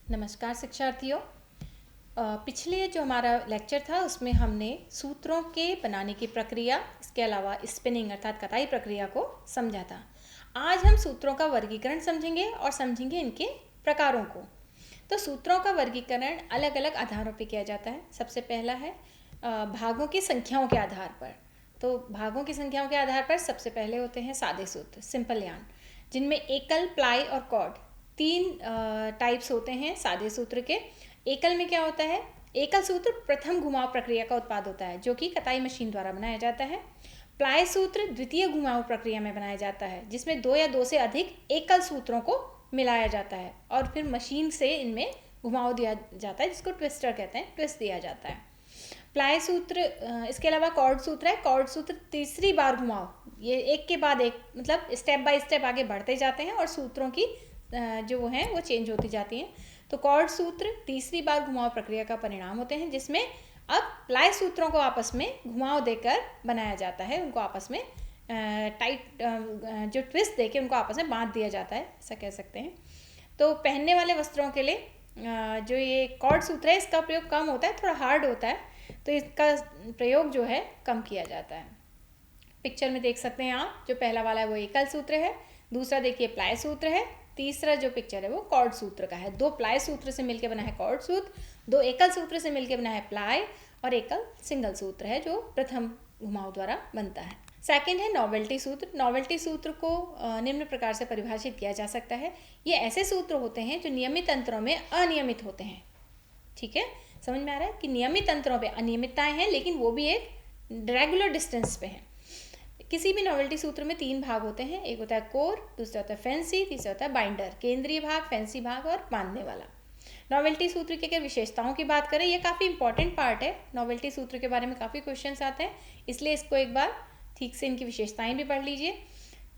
नमस्कार शिक्षार्थियों। पिछले जो हमारा लेक्चर था उसमें हमने सूत्रों के बनाने की प्रक्रिया, इसके अलावा स्पिनिंग अर्थात कताई प्रक्रिया को समझा था। आज हम सूत्रों का वर्गीकरण समझेंगे और समझेंगे इनके प्रकारों को। तो सूत्रों का वर्गीकरण अलग अलग आधारों पर किया जाता है। सबसे पहला है भागों की संख्याओं के आधार पर। तो भागों की संख्याओं के आधार पर सबसे पहले होते हैं सादे सूत्र, सिंपल यार्न, जिनमें एकल, प्लाई और कॉर्ड तीन टाइप्स होते हैं सादे सूत्र के। एकल में क्या होता है? एकल सूत्र प्रथम घुमाव प्रक्रिया का उत्पाद होता है जो कि कताई मशीन द्वारा बनाया जाता है। प्लाई सूत्र द्वितीय घुमाव प्रक्रिया में बनाया जाता है जिसमें दो या दो से अधिक एकल सूत्रों को मिलाया जाता है और फिर मशीन से इनमें घुमाव दिया जाता है, जिसको ट्विस्टर कहते हैं, ट्विस्ट दिया जाता है। प्लाई सूत्र, इसके अलावा कॉर्ड सूत्र है। कॉर्ड सूत्र तीसरी बार घुमाव, ये एक के बाद एक, मतलब स्टेप बाय स्टेप आगे बढ़ते जाते हैं और सूत्रों की जो वो हैं वो चेंज होती जाती हैं। तो कॉर्ड सूत्र तीसरी बार घुमाव प्रक्रिया का परिणाम होते हैं, जिसमें अब प्लाई सूत्रों को आपस में घुमाव देकर बनाया जाता है। उनको आपस में टाइट जो ट्विस्ट देके उनको आपस में बांध दिया जाता है, ऐसा कह सकते हैं। तो पहनने वाले वस्त्रों के लिए जो ये कॉर्ड सूत्र है इसका प्रयोग कम होता है, थोड़ा हार्ड होता है, तो इसका प्रयोग जो है कम किया जाता है। पिक्चर में देख सकते हैं आप, जो पहला वाला है वो एकल सूत्र है, दूसरा देखिए प्लाई सूत्र है, तीसरा जो पिक्चर है वो कॉर्ड सूत्र का है। दो प्लाई सूत्र से मिलकर बना है कॉर्ड सूत्र, दो एकल सूत्र से मिलकर बना है प्लाई, और एकल सिंगल सूत्र है जो प्रथम घुमाव द्वारा बनता है। सेकंड है नॉवेल्टी सूत्र। नॉवेल्टी सूत्र को निम्न प्रकार से परिभाषित किया जा सकता है। ये ऐसे सूत्र होते हैं जो नियमित अंतरों में अनियमित होते हैं। ठीक है, समझ में आ रहा है कि नियमित अंतरों पे अनियमितताएं हैं, लेकिन वो भी एक रेगुलर डिस्टेंस पे हैं। किसी भी नॉवेल्टी सूत्र में तीन भाग होते हैं, एक होता है कोर, दूसरा होता है फैंसी, तीसरा होता है बाइंडर। केंद्रीय भाग, फैंसी भाग और बांधने वाला। नॉवेल्टी सूत्र की अगर विशेषताओं की बात करें, ये काफ़ी इंपॉर्टेंट पार्ट है। नॉवेल्टी सूत्र के बारे में काफ़ी क्वेश्चंस आते हैं, इसलिए इसको एक बार ठीक से इनकी विशेषताएं भी पढ़ लीजिए।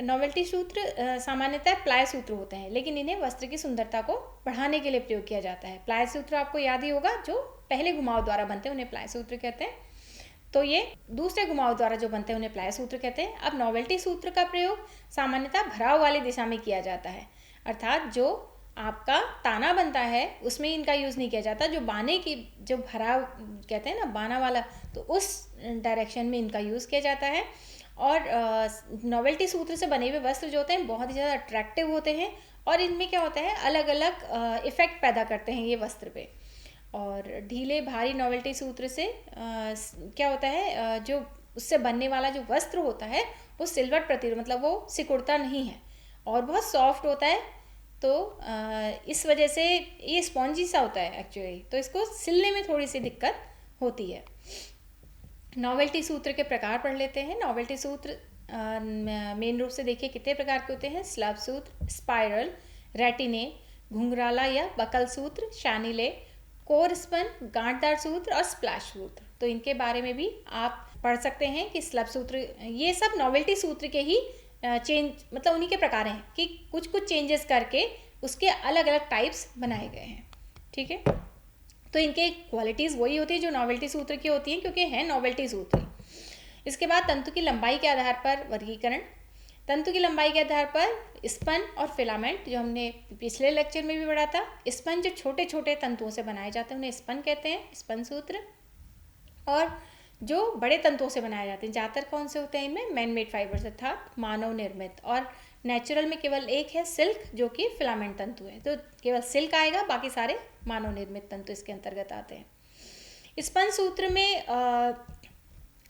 नॉवेल्टी सूत्र सामान्यतः प्लाई सूत्र होते हैं, लेकिन इन्हें वस्त्र की सुंदरता को बढ़ाने के लिए प्रयोग किया जाता है। प्लाई सूत्र आपको याद ही होगा, जो पहले घुमाव द्वारा बनते हैं उन्हें प्लाई सूत्र कहते हैं। तो ये दूसरे घुमाव द्वारा जो बनते हैं उन्हें प्लाई सूत्र कहते हैं। अब नॉवेल्टी सूत्र का प्रयोग सामान्यतः भराव वाली दिशा में किया जाता है, अर्थात जो आपका ताना बनता है उसमें इनका यूज़ नहीं किया जाता। जो बाने की, जो भराव कहते हैं ना, बाना वाला, तो उस डायरेक्शन में इनका यूज़ किया जाता है। और नॉवेल्टी सूत्र से बने हुए वस्त्र जो होते हैं बहुत ही ज़्यादा अट्रैक्टिव होते हैं, और इनमें क्या होता है, अलग अलग इफ़ेक्ट पैदा करते हैं ये वस्त्र पे। और ढीले भारी नॉवेल्टी सूत्र से क्या होता है, जो उससे बनने वाला जो वस्त्र होता है वो सिल्वर प्रतिरोध, मतलब वो सिकुड़ता नहीं है और बहुत सॉफ्ट होता है। तो इस वजह से ये स्पॉन्जी सा होता है एक्चुअली, तो इसको सिलने में थोड़ी सी दिक्कत होती है। नॉवेल्टी सूत्र के प्रकार पढ़ लेते हैं। नॉवेल्टी सूत्र मेन रूप से देखिए कितने प्रकार के होते हैं: स्लब सूत्र, स्पाइरल, रेटिने, घुंघराला या बकल सूत्र, शानिले, कोर स्पन, गांठदार सूत्र और स्प्लैश सूत्र। तो इनके बारे में भी आप पढ़ सकते हैं कि स्लब सूत्र, ये सब नॉवेल्टी सूत्र के ही चेंज, मतलब उन्हीं के प्रकार हैं कि कुछ कुछ चेंजेस करके उसके अलग अलग टाइप्स बनाए गए हैं। ठीक है, तो इनके क्वालिटीज़ वही होती है जो नॉवेल्टी सूत्र की होती हैं, क्योंकि है नॉवेल्टी सूत्र। इसके बाद तंतु की लंबाई के आधार पर वर्गीकरण। तंतु की लंबाई के आधार पर स्पन और फिलामेंट, जो हमने पिछले लेक्चर में भी पढ़ा था। स्पन जो छोटे छोटे तंतुओं से बनाए जाते हैं उन्हें स्पन कहते हैं, स्पन सूत्र। और जो बड़े तंतुओं से बनाए जाते हैं, ज़्यादातर कौन से होते हैं इनमें? मैन मेड फाइबर्स अर्थात मानव निर्मित, और नेचुरल में केवल एक है सिल्क, जो कि फिलामेंट तंतु है। तो केवल सिल्क आएगा, बाकी सारे मानव निर्मित तंतु इसके अंतर्गत आते हैं। स्पन सूत्र में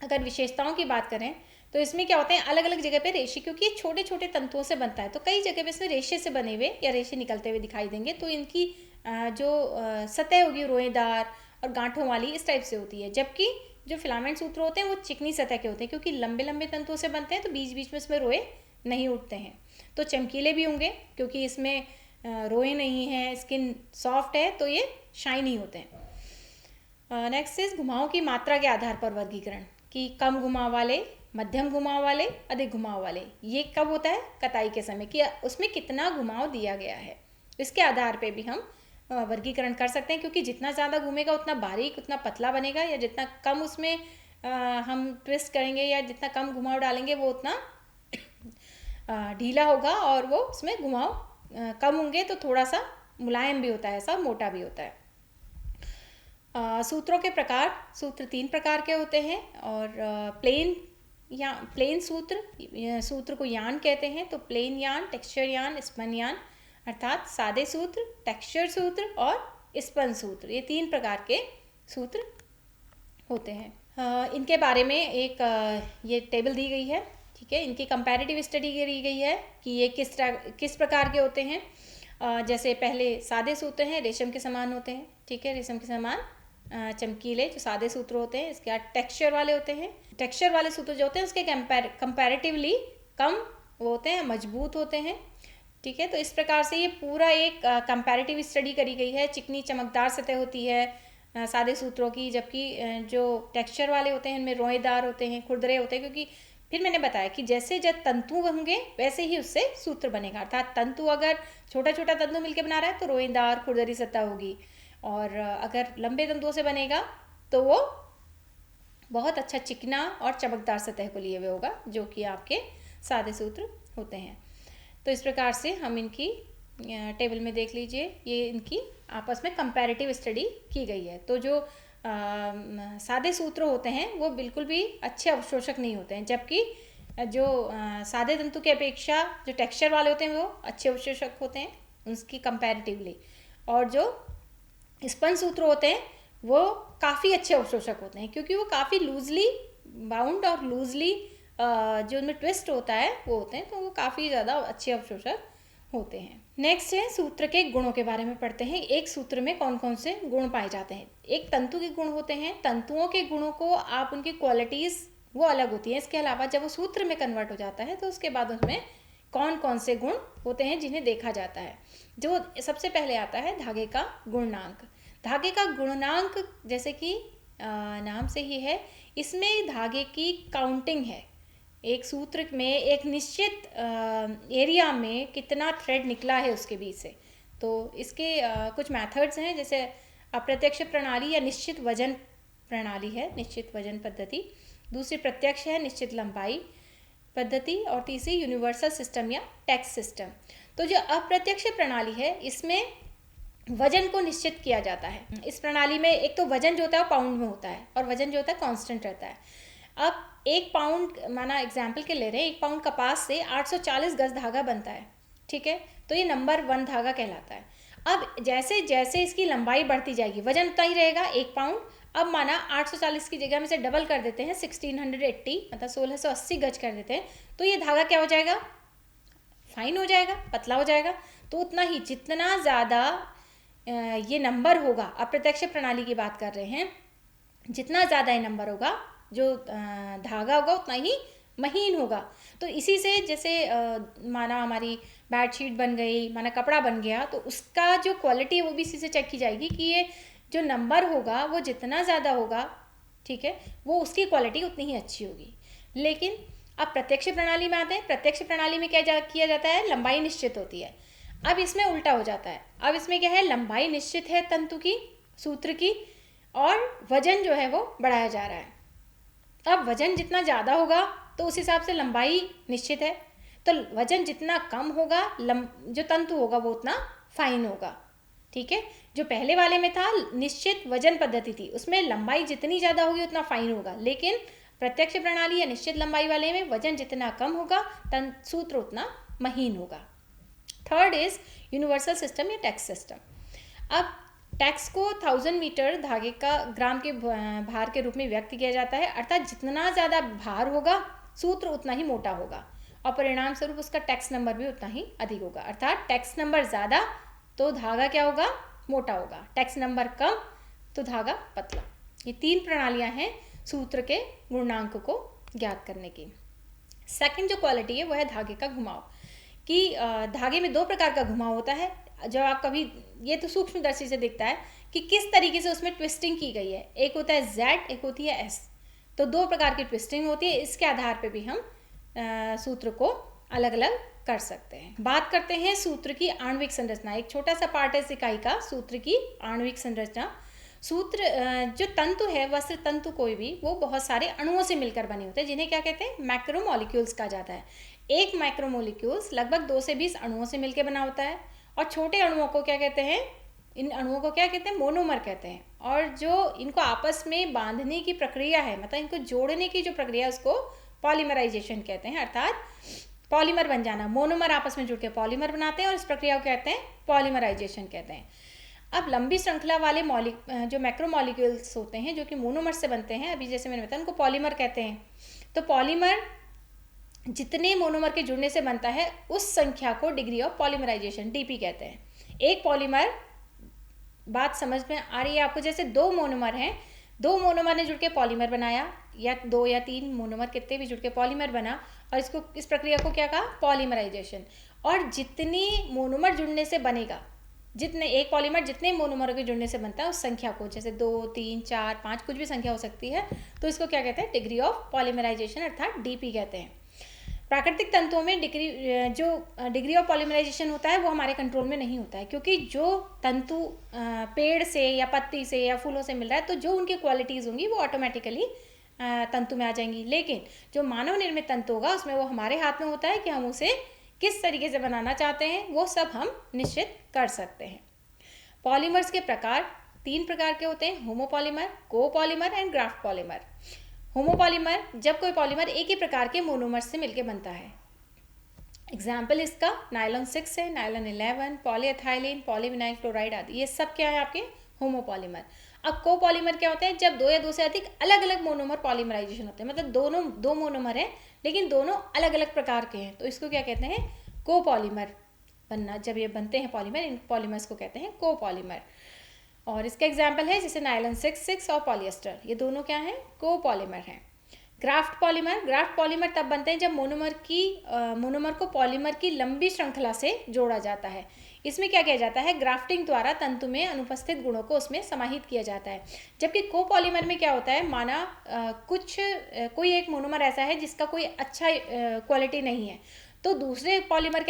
अगर विशेषताओं की बात करें तो इसमें क्या होते हैं, अलग अलग जगह पे रेशे, क्योंकि ये छोटे छोटे तंतुओं से बनता है तो कई जगह पे इसमें रेशे से बने हुए या रेशे निकलते हुए दिखाई देंगे। तो इनकी जो सतह होगी रोएदार और गांठों वाली, इस टाइप से होती है। जबकि जो फिलामेंट सूत्र होते हैं वो चिकनी सतह के होते हैं, क्योंकि लंबे लंबे तंतुओं से बनते हैं तो बीच बीच में इसमें रोए नहीं उठते हैं। तो चमकीले भी होंगे क्योंकि इसमें रोए नहीं हैं, स्किन सॉफ्ट है, तो ये शाइनी होते हैं। नेक्स्ट इज घुमाव की मात्रा के आधार पर वर्गीकरण, कि कम घुमाव वाले, मध्यम घुमाव वाले, अधिक घुमाव वाले। ये कब होता है? कताई के समय, कि उसमें कितना घुमाव दिया गया है, इसके आधार पे भी हम वर्गीकरण कर सकते हैं। क्योंकि जितना ज़्यादा घूमेगा उतना बारीक, उतना पतला बनेगा, या जितना कम उसमें हम ट्विस्ट करेंगे या जितना कम घुमाव डालेंगे वो उतना ढीला होगा, और वो उसमें घुमाव कम होंगे तो थोड़ा सा मुलायम भी होता है, ऐसा मोटा भी होता है। सूत्रों के प्रकार, सूत्र 3 प्रकार के होते हैं और प्लेन सूत्र को यान कहते हैं। तो प्लेन यान, टेक्सचर यान, स्पन यान, अर्थात सादे सूत्र, टेक्सचर सूत्र और स्पन सूत्र, ये 3 प्रकार के सूत्र होते हैं। इनके बारे में एक ये टेबल दी गई है, ठीक है। इनकी कंपैरेटिव स्टडी करी गई है कि ये किस प्रकार के होते हैं। जैसे पहले सादे सूत्र हैं, रेशम के समान होते हैं, ठीक है, रेशम के समान चमकीले जो सादे सूत्र होते हैं। इसके बाद टेक्सचर वाले होते हैं। टेक्सचर वाले सूत्र जो होते हैं उसके कंपैरेटिवली कम वो होते हैं, मजबूत होते हैं, ठीक है। तो इस प्रकार से ये पूरा एक कंपैरेटिव स्टडी करी गई है। चिकनी चमकदार सतह होती है सादे सूत्रों की, जबकि जो टेक्सचर वाले होते हैं इनमें रोएदार होते हैं, खुरदरे होते हैं, क्योंकि फिर मैंने बताया कि जैसे जब तंतु होंगे वैसे ही उससे सूत्र बनेगा। अर्थात तंतु अगर छोटा छोटा तंतु मिलकर बना रहा है तो रोएदार खुरदरी सतह होगी, और अगर लंबे तंतुओं से बनेगा तो वो बहुत अच्छा चिकना और चमकदार सतह को लिए हुए होगा, जो कि आपके सादे सूत्र होते हैं। तो इस प्रकार से हम इनकी टेबल में देख लीजिए, ये इनकी आपस में कंपैरेटिव स्टडी की गई है। तो जो सादे सूत्र होते हैं वो बिल्कुल भी अच्छे अवशोषक नहीं होते हैं, जबकि जो सादे तंतु की अपेक्षा जो टेक्सचर वाले होते हैं वो अच्छे अवशोषक होते हैं उसकी कंपैरेटिवली, और जो स्पन सूत्र होते हैं वो काफ़ी अच्छे अवशोषक होते हैं, क्योंकि वो काफ़ी लूजली बाउंड और लूजली जो उनमें ट्विस्ट होता है वो होते हैं, तो वो काफ़ी ज़्यादा अच्छे अवशोषक होते हैं। नेक्स्ट है सूत्र के गुणों के बारे में पढ़ते हैं। एक सूत्र में कौन कौन से गुण पाए जाते हैं। एक तंतु के गुण होते हैं। तंतुओं के गुणों को आप उनकी क्वालिटीज़ वो अलग होती हैं। इसके अलावा जब वो सूत्र में कन्वर्ट हो जाता है तो उसके बाद उसमें कौन कौन से गुण होते हैं जिन्हें देखा जाता है। जो सबसे पहले आता है धागे का गुणनांक। धागे का गुणनांक जैसे कि नाम से ही है, इसमें धागे की काउंटिंग है। एक सूत्र में एक निश्चित एरिया में कितना थ्रेड निकला है उसके बीच से। तो इसके कुछ मेथड्स हैं, जैसे अप्रत्यक्ष प्रणाली या निश्चित वजन प्रणाली है, निश्चित वजन पद्धति। दूसरी प्रत्यक्ष है, निश्चित लंबाई पद्धति। और तीसरी यूनिवर्सल सिस्टम या टैक्स सिस्टम। तो जो अप्रत्यक्ष प्रणाली है इसमें वजन को निश्चित किया जाता है। इस प्रणाली में एक तो वजन जो होता है वो पाउंड में होता है और वजन जो होता है कांस्टेंट रहता है। अब 1 पाउंड, माना एग्जाम्पल के ले रहे हैं, 1 पाउंड कपास से 840 गज धागा बनता है, ठीक है। तो ये नंबर 1 धागा कहलाता है। अब जैसे जैसे इसकी लंबाई बढ़ती जाएगी वजन उतना ही रहेगा 1 पाउंड। अब माना 840 की जगह में से डबल कर देते हैं, 1680 मतलब 1680 गज कर देते हैं, तो ये धागा क्या हो जाएगा, फाइन हो जाएगा, पतला हो जाएगा। तो उतना ही जितना ज़्यादा ये नंबर होगा, अप्रत्यक्ष प्रणाली की बात कर रहे हैं, जितना ज़्यादा ये नंबर होगा जो धागा होगा उतना ही महीन होगा। तो इसी से जैसे माना हमारी बेडशीट बन गई, माना कपड़ा बन गया, तो उसका जो क्वालिटी है वो भी इसी से चेक की जाएगी कि ये जो नंबर होगा वो जितना ज़्यादा होगा, ठीक है, वो उसकी क्वालिटी उतनी ही अच्छी होगी। लेकिन अब प्रत्यक्ष प्रणाली में आते हैं। प्रत्यक्ष प्रणाली में क्या किया जाता है, लंबाई निश्चित होती है। अब इसमें उल्टा हो जाता है। अब इसमें क्या है, लंबाई निश्चित है तंतु की, सूत्र की, और वजन जो है वो बढ़ाया जा रहा है। अब वजन जितना ज़्यादा होगा तो उस हिसाब से लंबाई निश्चित है, तो वजन जितना कम होगा जो तंतु होगा वो उतना फाइन होगा, ठीक है। जो पहले वाले में था निश्चित वजन पद्धति थी, उसमें लंबाई जितनी ज़्यादा होगी उतना फाइन होगा, लेकिन प्रत्यक्ष प्रणाली या निश्चित लंबाई वाले में वजन जितना कम होगा सूत्र उतना महीन होगा। थर्ड इज यूनिवर्सल सिस्टम या टैक्स सिस्टम। अब टैक्स को 1000 मीटर धागे का ग्राम के भार के रूप में व्यक्त किया जाता है। अर्थात जितना ज़्यादा भार होगा सूत्र उतना ही मोटा होगा, और परिणाम स्वरूप उसका टैक्स नंबर भी उतना ही अधिक होगा। अर्थात टैक्स नंबर ज़्यादा तो धागा क्या होगा, मोटा होगा, टैक्स नंबर कम तो धागा पतला। ये 3 प्रणालियाँ हैं सूत्र के गुणांक को ज्ञात करने की। सेकंड जो क्वालिटी है वो है धागे का घुमाव, कि धागे में 2 प्रकार का घुमाव होता है। जब आप कभी, ये तो सूक्ष्मदर्शी से दिखता है कि किस तरीके से उसमें ट्विस्टिंग की गई है। एक होता है Z, एक होती है S। तो 2 प्रकार की ट्विस्टिंग होती है। इसके आधार पे भी हम सूत्र को अलग अलग कर सकते हैं। बात करते हैं सूत्र की आणविक संरचना। एक छोटा सा पार्ट है इस इकाई का, सूत्र की आणविक संरचना। सूत्र जो तंतु है, वस्त्र तंतु कोई भी, वो बहुत सारे अणुओं से मिलकर बने होते हैं, जिन्हें क्या कहते हैं, मैक्रोमोलिक्यूल्स कहा जाता है। एक माइक्रोमोलिक्यूल्स लगभग 2 से 20 अणुओं से मिलकर बना होता है, और छोटे अणुओं को क्या कहते हैं, इन अणुओं को क्या कहते हैं, मोनोमर कहते हैं। और जो इनको आपस में बांधने की प्रक्रिया है, मतलब इनको जोड़ने की जो प्रक्रिया है उसको पॉलीमराइजेशन कहते हैं, अर्थात पॉलीमर बन जाना। मोनोमर आपस में जुड़ के पॉलीमर बनाते हैं और इस प्रक्रिया को कहते हैं पॉलीमराइजेशन कहते हैं। अब लंबी श्रृंखला वाले जो मैक्रोमॉलिक्यूल्स होते हैं जो कि मोनोमर से बनते हैं, अभी जैसे मैंने बताया उनको पॉलीमर कहते हैं। तो पॉलीमर जितने मोनोमर के जुड़ने से बनता है उस संख्या को डिग्री ऑफ पॉलीमराइजेशन डीपी कहते हैं। एक पॉलीमर, बात समझ में आ रही है आपको, जैसे दो मोनोमर हैं, दो मोनोमर ने जुड़ के पॉलीमर बनाया, या दो या तीन मोनोमर कितने भी जुड़ के पॉलीमर बना, और इसको, इस प्रक्रिया को क्या कहा, पॉलीमराइजेशन। और जितनी मोनोमर जुड़ने से बनेगा, जितने एक पॉलीमर जितने मोनोमर के जुड़ने से बनता है उस संख्या को, जैसे 2, 3, 4, 5 कुछ भी संख्या हो सकती है, तो इसको क्या कहते हैं, डिग्री ऑफ पॉलीमराइजेशन अर्थात डीपी कहते हैं। प्राकृतिक तंतुओं में डिग्री ऑफ पॉलीमराइजेशन होता है वो हमारे कंट्रोल में नहीं होता है, क्योंकि जो तंतु पेड़ से या पत्ती से या फूलों से मिल रहा है तो जो उनकी क्वालिटीज़ होंगी वो ऑटोमेटिकली तंतु में आ जाएंगी। लेकिन जो मानव निर्मित तंतु होगा उसमें वो हमारे हाथ में होता है कि हम उसे किस तरीके से बनाना चाहते हैं, वो सब हम निश्चित कर सकते हैं। पॉलीमर्स के प्रकार 3 प्रकार के होते हैं, homopolymer, copolymer and graft polymer. Homopolymer, जब कोई पॉलीमर एक ही प्रकार के मोनोमर से मिलकर बनता है। एग्जाम्पल इसका नायलॉन 6 है, नायलॉन 11, पॉलीएथाइलिन, पॉलीविनाइल क्लोराइड आदि, ये सब क्या है आपके होमोपॉलीमर। अब कोपॉलीमर क्या होता है, जब 2 या 2 से अधिक अलग अलग मोनोमर पॉलीमराइजेशन होते हैं, मतलब दो मोनोमर हैं लेकिन दोनों अलग अलग प्रकार के हैं, तो इसको क्या कहते हैं, कोपॉलीमर बनना। जब ये बनते हैं पॉलीमर, इन पॉलीमर्स को कहते हैं कोपॉलीमर। और इसका एग्जाम्पल है जैसे नायलॉन 6 और पॉलिएस्टर, ये दोनों क्या हैं, कोपॉलीमर हैं। ग्राफ्ट पॉलीमर तब बनते हैं जब मोनोमर को पॉलीमर की लंबी श्रृंखला से जोड़ा जाता है। इसमें क्या किया जाता है, ग्राफ्टिंग द्वारा तंतु में अनुपस्थित गुणों को उसमें समाहित किया जाता है। जबकि कोपॉलीमर में क्या होता है, माना कोई एक मोनोमर ऐसा है जिसका कोई अच्छा क्वालिटी नहीं है, तो दूसरे मोनोमर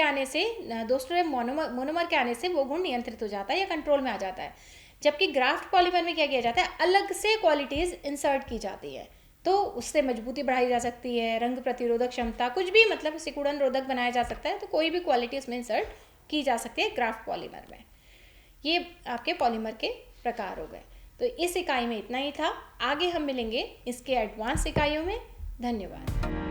के आने से वो गुण नियंत्रित हो जाता है या कंट्रोल में आ जाता है। जबकि ग्राफ्ट पॉलीमर में क्या किया जाता है, अलग से क्वालिटीज़ इंसर्ट की जाती है, तो उससे मजबूती बढ़ाई जा सकती है, रंग प्रतिरोधक क्षमता, कुछ भी, मतलब सिकुड़न रोधक बनाया जा सकता है, तो कोई भी क्वालिटी उसमें इंसर्ट की जा सकती है ग्राफ्ट पॉलीमर में। ये आपके पॉलीमर के प्रकार हो गए। तो इस इकाई में इतना ही था, आगे हम मिलेंगे इसके एडवांस इकाइयों में। धन्यवाद।